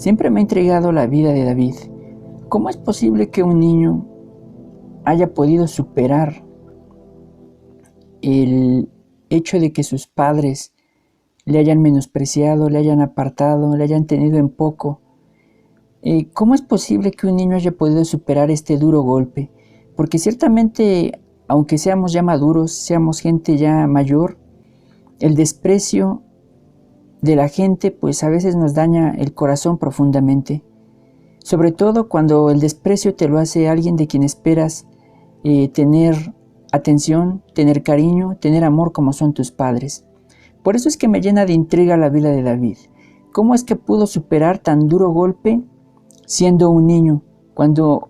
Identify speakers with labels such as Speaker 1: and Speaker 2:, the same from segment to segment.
Speaker 1: Siempre me ha intrigado la vida de David. ¿Cómo es posible que un niño haya podido superar el hecho de que sus padres le hayan menospreciado, le hayan apartado, le hayan tenido en poco? ¿Cómo es posible que un niño haya podido superar este duro golpe? Porque ciertamente, aunque seamos ya maduros, seamos gente ya mayor, el desprecio de la gente pues a veces nos daña el corazón profundamente. Sobre todo cuando el desprecio te lo hace alguien de quien esperas tener atención, tener cariño, tener amor como son tus padres. Por eso es que me llena de intriga la vida de David. ¿Cómo es que pudo superar tan duro golpe siendo un niño? Cuando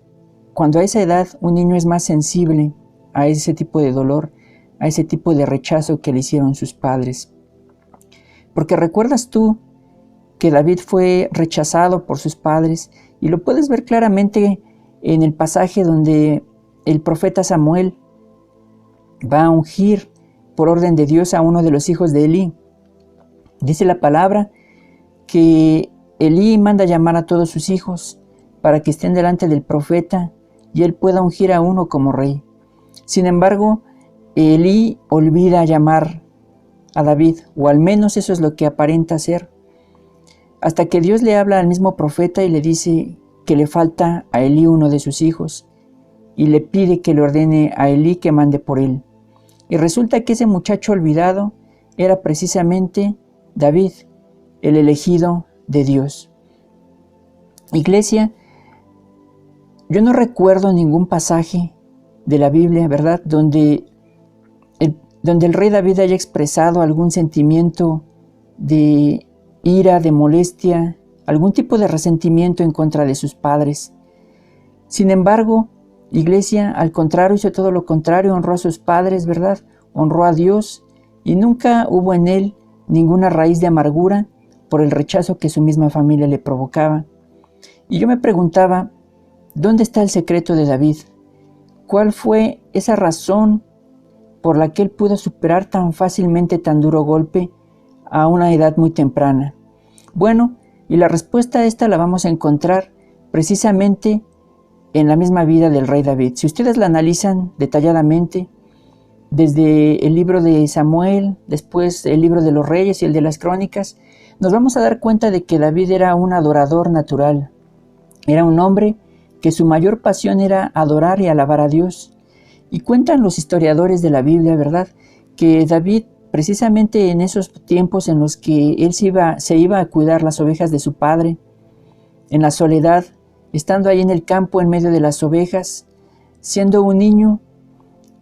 Speaker 1: a esa edad un niño es más sensible a ese tipo de dolor, a ese tipo de rechazo que le hicieron sus padres. Porque recuerdas tú que David fue rechazado por sus padres, y lo puedes ver claramente en el pasaje donde el profeta Samuel va a ungir por orden de Dios a uno de los hijos de Elí. Dice la palabra que Elí manda llamar a todos sus hijos para que estén delante del profeta y él pueda ungir a uno como rey. Sin embargo, Elí olvida llamar a David, o al menos eso es lo que aparenta ser, hasta que Dios le habla al mismo profeta y le dice que le falta a Elí uno de sus hijos, y le pide que le ordene a Elí que mande por él. Y resulta que ese muchacho olvidado era precisamente David, el elegido de Dios. Iglesia, yo no recuerdo ningún pasaje de la Biblia, ¿verdad?, donde el rey David haya expresado algún sentimiento de ira, de molestia, algún tipo de resentimiento en contra de sus padres. Sin embargo, Iglesia, al contrario, hizo todo lo contrario, honró a sus padres, ¿verdad?, honró a Dios, y nunca hubo en él ninguna raíz de amargura por el rechazo que su misma familia le provocaba. Y yo me preguntaba, ¿dónde está el secreto de David? ¿Cuál fue esa razón por la que él pudo superar tan fácilmente tan duro golpe a una edad muy temprana? Bueno, y la respuesta a esta la vamos a encontrar precisamente en la misma vida del rey David. Si ustedes la analizan detalladamente, desde el libro de Samuel, después el libro de los reyes y el de las crónicas, nos vamos a dar cuenta de que David era un adorador natural. Era un hombre que su mayor pasión era adorar y alabar a Dios. Y cuentan los historiadores de la Biblia, ¿verdad?, que David, precisamente en esos tiempos en los que él se iba a cuidar las ovejas de su padre, en la soledad, estando ahí en el campo en medio de las ovejas, siendo un niño,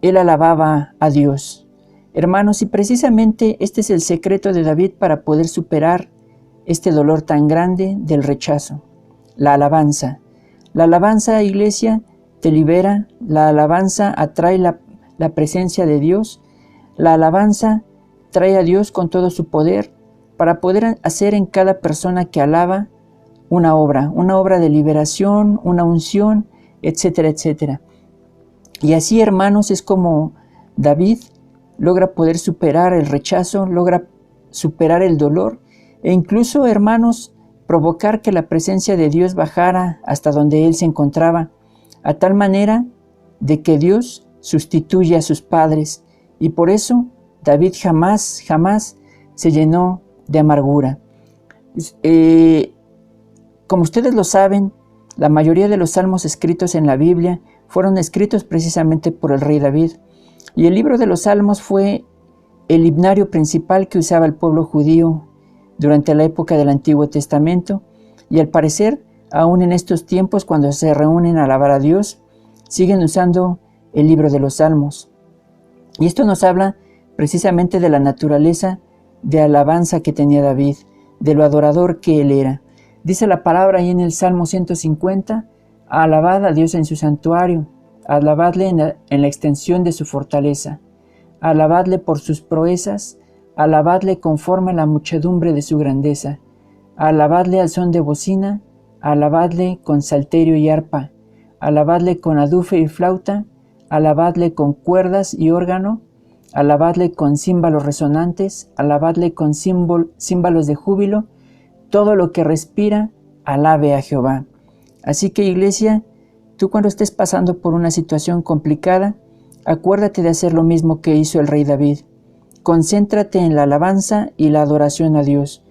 Speaker 1: él alababa a Dios. Hermanos, y precisamente este es el secreto de David para poder superar este dolor tan grande del rechazo. La alabanza. La alabanza, Iglesia, te libera. La alabanza atrae la presencia de Dios. La alabanza trae a Dios con todo su poder para poder hacer en cada persona que alaba una obra de liberación, una unción, etcétera, etcétera. Y así, hermanos, es como David logra poder superar el rechazo, logra superar el dolor e incluso, hermanos, provocar que la presencia de Dios bajara hasta donde él se encontraba, a tal manera de que Dios sustituye a sus padres, y por eso David jamás se llenó de amargura. Como ustedes lo saben, la mayoría de los salmos escritos en la Biblia fueron escritos precisamente por el rey David, y el libro de los salmos fue el himnario principal que usaba el pueblo judío durante la época del Antiguo Testamento, y al parecer, aún en estos tiempos, cuando se reúnen a alabar a Dios, siguen usando el libro de los salmos. Y esto nos habla precisamente de la naturaleza de alabanza que tenía David, de lo adorador que él era. Dice la palabra ahí en el Salmo 150, alabad a Dios en su santuario, alabadle en la extensión de su fortaleza, alabadle por sus proezas, alabadle conforme a la muchedumbre de su grandeza, alabadle al son de bocina, alabadle con salterio y arpa, alabadle con adufe y flauta, alabadle con cuerdas y órgano, alabadle con címbalos resonantes, alabadle con címbalos de júbilo, todo lo que respira, alabe a Jehová. Así que, iglesia, tú cuando estés pasando por una situación complicada, acuérdate de hacer lo mismo que hizo el rey David. Concéntrate en la alabanza y la adoración a Dios,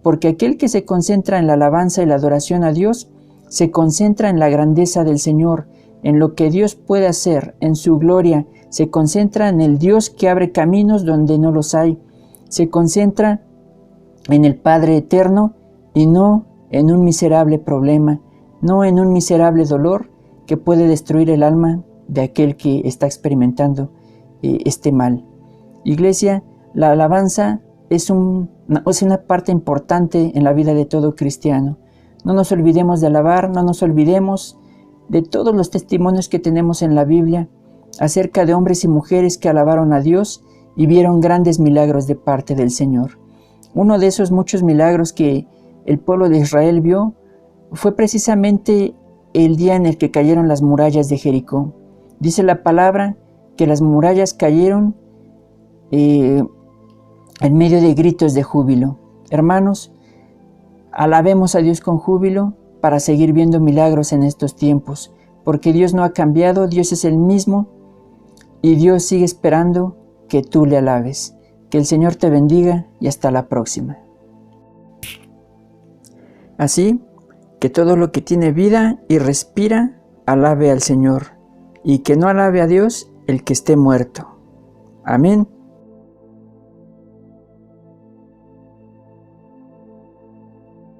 Speaker 1: porque aquel que se concentra en la alabanza y la adoración a Dios, se concentra en la grandeza del Señor, en lo que Dios puede hacer, en su gloria, se concentra en el Dios que abre caminos donde no los hay, se concentra en el Padre eterno y no en un miserable problema, no en un miserable dolor que puede destruir el alma de aquel que está experimentando este mal. Iglesia, la alabanza es una parte importante en la vida de todo cristiano. No nos olvidemos de alabar, no nos olvidemos de todos los testimonios que tenemos en la Biblia acerca de hombres y mujeres que alabaron a Dios y vieron grandes milagros de parte del Señor. Uno de esos muchos milagros que el pueblo de Israel vio fue precisamente el día en el que cayeron las murallas de Jericó. Dice la palabra que las murallas cayeron en medio de gritos de júbilo. Hermanos, alabemos a Dios con júbilo para seguir viendo milagros en estos tiempos, porque Dios no ha cambiado, Dios es el mismo y Dios sigue esperando que tú le alabes. Que el Señor te bendiga y hasta la próxima. Así que todo lo que tiene vida y respira, alabe al Señor, y que no alabe a Dios el que esté muerto. Amén.